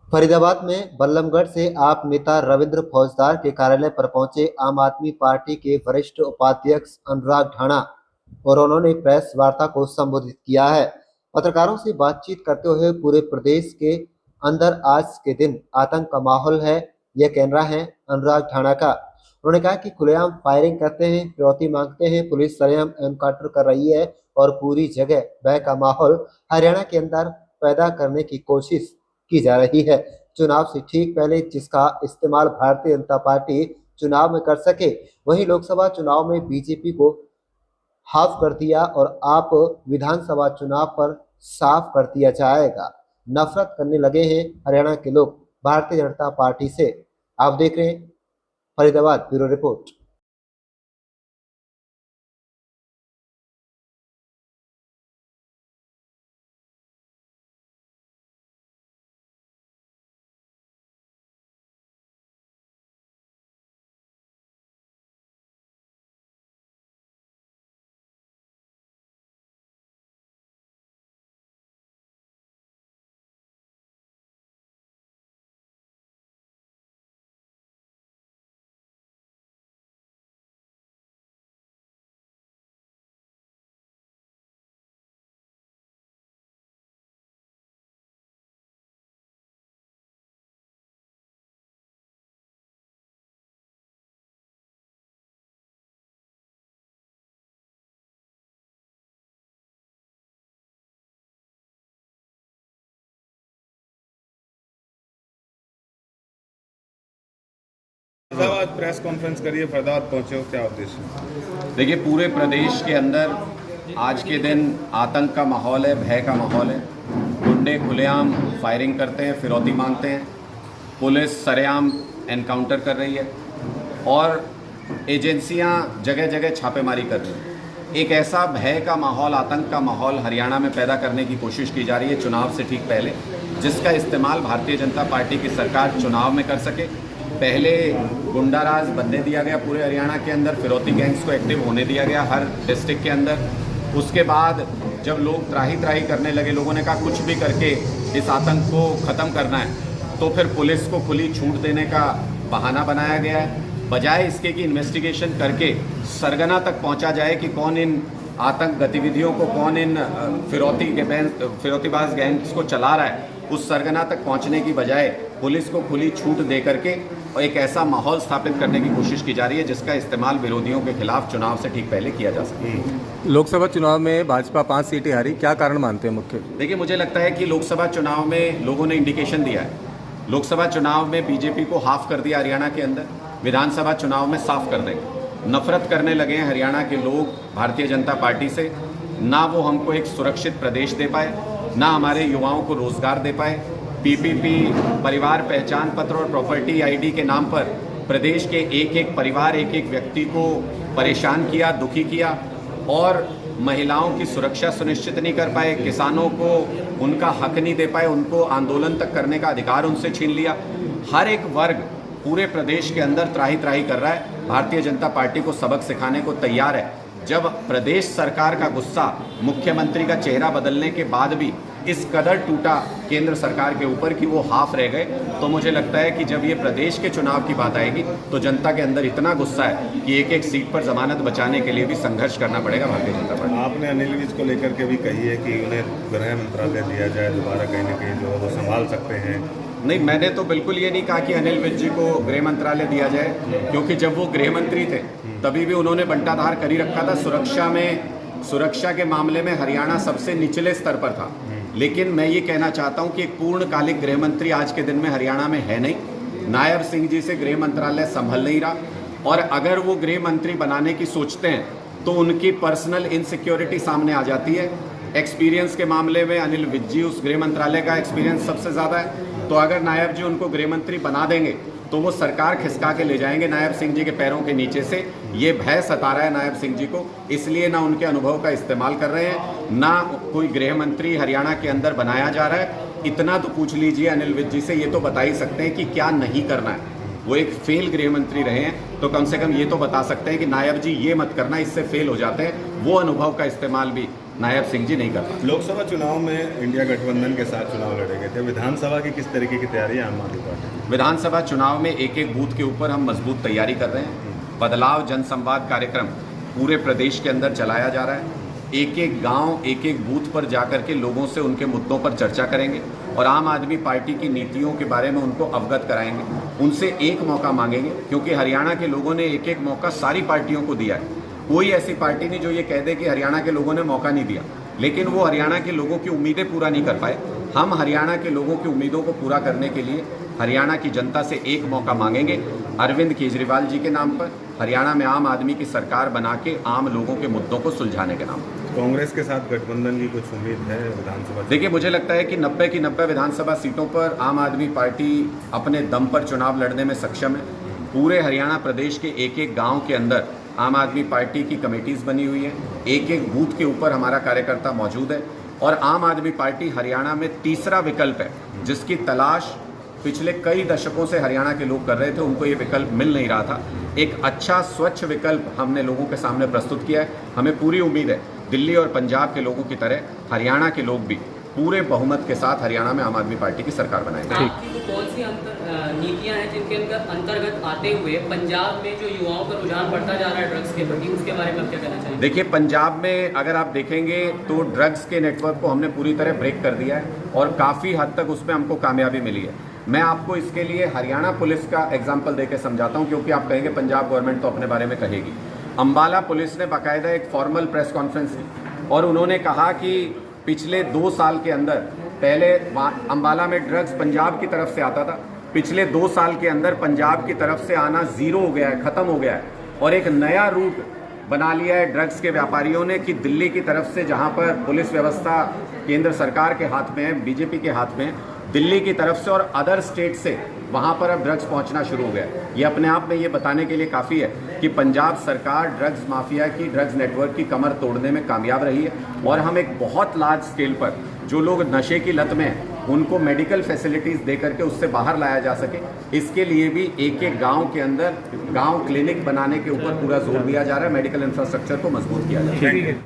फरीदाबाद में बल्लभगढ़ से आप नेता रविंद्र फौजदार के कार्यालय पर पहुंचे आम आदमी पार्टी के वरिष्ठ उपाध्यक्ष अनुराग ढाणा और उन्होंने प्रेस वार्ता को संबोधित किया है। पत्रकारों से बातचीत करते हुए पूरे प्रदेश के अंदर आज के दिन आतंक का माहौल है, यह कहना है अनुराग ढाणा का। उन्होंने कहा कि खुलेआम फायरिंग करते हैं, फिरौती मांगते हैं, पुलिस सरेआम एनकाउंटर कर रही है और पूरी जगह भय का माहौल हरियाणा के अंदर पैदा करने की कोशिश की जा रही है। चुनाव से ठीक पहले जिसका इस्तेमाल भारतीय जनता पार्टी चुनाव में कर सके, वहीं लोकसभा चुनाव में बीजेपी को हाफ कर दिया और आप विधानसभा चुनाव पर साफ कर दिया जाएगा। नफरत करने लगे हैं हरियाणा के लोग भारतीय जनता पार्टी से। आप देख रहे हैं Faridabad bureau report. Faridabad press conference करिए, फरीदाबाद पहुंचे हो, क्या उद्देश्य? देखिए, पूरे प्रदेश के अंदर आज के दिन आतंक का माहौल है, भय का माहौल है। गुंडे खुलेआम फायरिंग करते हैं, फिरौती मांगते हैं, पुलिस सरेआम एनकाउंटर कर रही है और एजेंसियां जगह जगह छापेमारी कर रही हैं। एक ऐसा भय का माहौल, आतंक का माहौल हरियाणा में पैदा करने की कोशिश की जा रही है चुनाव से ठीक पहले, जिसका इस्तेमाल भारतीय जनता पार्टी की सरकार चुनाव में कर सके। पहले गुंडाराज बनने दिया गया पूरे हरियाणा के अंदर, फिरौती गैंग्स को एक्टिव होने दिया गया हर डिस्ट्रिक्ट के अंदर। उसके बाद जब लोग त्राही करने लगे, लोगों ने कहा कुछ भी करके इस आतंक को ख़त्म करना है, तो फिर पुलिस को खुली छूट देने का बहाना बनाया गया है। बजाय इसके कि इन्वेस्टिगेशन करके सरगना तक पहुंचा जाए कि कौन इन आतंक गतिविधियों को, कौन इन फिरौतीबाज गैंग्स को चला रहा है, उस सरगना तक पहुंचने की बजाय पुलिस को खुली छूट दे करके और एक ऐसा माहौल स्थापित करने की कोशिश की जा रही है जिसका इस्तेमाल विरोधियों के खिलाफ चुनाव से ठीक पहले किया जा सके। लोकसभा चुनाव में भाजपा 5 सीटें हारी, क्या कारण मानते हैं मुख्य? देखिए, मुझे लगता है कि लोकसभा चुनाव में लोगों ने इंडिकेशन दिया है। लोकसभा चुनाव में बीजेपी को हाफ कर दिया हरियाणा के अंदर, विधानसभा चुनाव में साफ कर देंगे। नफरत करने लगे हैं हरियाणा के लोग भारतीय जनता पार्टी से। ना वो हमको एक सुरक्षित प्रदेश दे पाए, ना हमारे युवाओं को रोजगार दे पाए। पीपीपी, परिवार पहचान पत्र और प्रॉपर्टी आईडी के नाम पर प्रदेश के एक एक परिवार, एक एक व्यक्ति को परेशान किया, दुखी किया और महिलाओं की सुरक्षा सुनिश्चित नहीं कर पाए, किसानों को उनका हक नहीं दे पाए, उनको आंदोलन तक करने का अधिकार उनसे छीन लिया। हर एक वर्ग पूरे प्रदेश के अंदर त्राही कर रहा है, भारतीय जनता पार्टी को सबक सिखाने को तैयार है। जब प्रदेश सरकार का गुस्सा मुख्यमंत्री का चेहरा बदलने के बाद भी इस कदर टूटा केंद्र सरकार के ऊपर कि वो हाफ रह गए, तो मुझे लगता है कि जब ये प्रदेश के चुनाव की बात आएगी तो जनता के अंदर इतना गुस्सा है कि एक एक सीट पर जमानत बचाने के लिए भी संघर्ष करना पड़ेगा भारतीय जनता पार्टी। आपने अनिल विज को लेकर के भी कही है कि उन्हें गृह मंत्रालय दिया जाए दोबारा, कहीं ना कहीं जो वो संभाल सकते हैं। नहीं, मैंने तो बिल्कुल ये नहीं कहा कि अनिल विज जी को गृह मंत्रालय दिया जाए, क्योंकि जब वो गृह मंत्री थे तभी भी उन्होंने बंटाधार कर ही रखा था। सुरक्षा के मामले में हरियाणा सबसे निचले स्तर पर था। लेकिन मैं ये कहना चाहता हूं कि एक पूर्णकालिक गृह मंत्री आज के दिन में हरियाणा में है नहीं। नायब सिंह जी से गृह मंत्रालय संभल नहीं रहा, और अगर वो गृह मंत्री बनाने की सोचते हैं तो उनकी पर्सनल इनसिक्योरिटी सामने आ जाती है। एक्सपीरियंस के मामले में अनिल विज जी, उस गृह मंत्रालय का एक्सपीरियंस सबसे ज़्यादा है, तो अगर नायब जी उनको गृह मंत्री बना देंगे तो वो सरकार खिसका के ले जाएंगे नायब सिंह जी के पैरों के नीचे से। ये भय सता रहा है नायब सिंह जी को, इसलिए ना उनके अनुभव का इस्तेमाल कर रहे हैं, ना कोई गृह मंत्री हरियाणा के अंदर बनाया जा रहा है। इतना तो पूछ लीजिए अनिल विज जी से, ये तो बता ही सकते हैं कि क्या नहीं करना है। वो एक फेल गृह मंत्री रहे हैं, तो कम से कम ये तो बता सकते हैं कि नायब जी ये मत करना, इससे फेल हो जाते हैं। वो अनुभव का इस्तेमाल भी नायब सिंह जी नहीं कर पाते। लोकसभा चुनाव में इंडिया गठबंधन के साथ चुनाव लड़े गए थे, विधानसभा की किस तरीके की तैयारी है आम आदमी पार्टी की? विधानसभा चुनाव में एक एक बूथ के ऊपर हम मजबूत तैयारी कर रहे हैं। बदलाव जनसंवाद कार्यक्रम पूरे प्रदेश के अंदर चलाया जा रहा है। एक एक गांव, एक एक बूथ पर जाकर के लोगों से उनके मुद्दों पर चर्चा करेंगे और आम आदमी पार्टी की नीतियों के बारे में उनको अवगत कराएंगे। उनसे एक मौका मांगेंगे, क्योंकि हरियाणा के लोगों ने एक एक मौका सारी पार्टियों को दिया है। कोई ऐसी पार्टी नहीं जो ये कह दे कि हरियाणा के लोगों ने मौका नहीं दिया, लेकिन वो हरियाणा के लोगों की उम्मीदें पूरा नहीं कर पाए। हम हरियाणा के लोगों की उम्मीदों को पूरा करने के लिए हरियाणा की जनता से एक मौका मांगेंगे, अरविंद केजरीवाल जी के नाम पर, हरियाणा में आम आदमी की सरकार बना के आम लोगों के मुद्दों को सुलझाने के नाम पर। कांग्रेस के साथ गठबंधन की कुछ उम्मीद है विधानसभा? देखिए, मुझे लगता है कि 90 की 90 विधानसभा सीटों पर आम आदमी पार्टी अपने दम पर चुनाव लड़ने में सक्षम है। पूरे हरियाणा प्रदेश के एक एक गांव के अंदर आम आदमी पार्टी की कमेटीज बनी हुई है। एक एक बूथ के ऊपर हमारा कार्यकर्ता मौजूद है और आम आदमी पार्टी हरियाणा में तीसरा विकल्प है, जिसकी तलाश पिछले कई दशकों से हरियाणा के लोग कर रहे थे। उनको ये विकल्प मिल नहीं रहा था। एक अच्छा स्वच्छ विकल्प हमने लोगों के सामने प्रस्तुत किया है। हमें पूरी उम्मीद है दिल्ली और पंजाब के लोगों की तरह हरियाणा के लोग भी पूरे बहुमत के साथ हरियाणा में आम आदमी पार्टी की सरकार बनाएंगे। आपकी वो कौन सी नीतियां हैं जिनके अंतर्गत आते हुए पंजाब में जो युवाओं का रुझान बढ़ता जा रहा है ड्रग्स के प्रति, उसके बारे में आप क्या कहना चाहिए? देखिए, पंजाब में अगर आप देखेंगे तो ड्रग्स के नेटवर्क को हमने पूरी तरह ब्रेक कर दिया है और काफ़ी हद तक उसमें हमको कामयाबी मिली है। मैं आपको इसके लिए हरियाणा पुलिस का एग्जाम्पल देकर समझाता हूँ, क्योंकि आप कहेंगे पंजाब गवर्नमेंट तो अपने बारे में कहेगी। अम्बाला पुलिस ने बाकायदा एक फॉर्मल प्रेस कॉन्फ्रेंस की और उन्होंने कहा कि पिछले 2 साल के अंदर, पहले अम्बाला में ड्रग्स पंजाब की तरफ से आता था, पिछले 2 साल के अंदर पंजाब की तरफ से आना ज़ीरो हो गया है, ख़त्म हो गया है और एक नया रूट बना लिया है ड्रग्स के व्यापारियों ने कि दिल्ली की तरफ से, जहां पर पुलिस व्यवस्था केंद्र सरकार के हाथ में है, बीजेपी के हाथ में है, दिल्ली की तरफ से और अदर स्टेट से वहां पर अब ड्रग्स पहुंचना शुरू हो गया है। ये अपने आप में ये बताने के लिए काफ़ी है कि पंजाब सरकार ड्रग्स माफिया की, ड्रग्स नेटवर्क की कमर तोड़ने में कामयाब रही है और हम एक बहुत लार्ज स्केल पर जो लोग नशे की लत में हैं उनको मेडिकल फैसिलिटीज़ दे करके उससे बाहर लाया जा सके, इसके लिए भी एक एक गांव के अंदर गांव क्लिनिक बनाने के ऊपर पूरा जोर दिया जा रहा है। मेडिकल इंफ्रास्ट्रक्चर को मजबूत किया जा रहा है।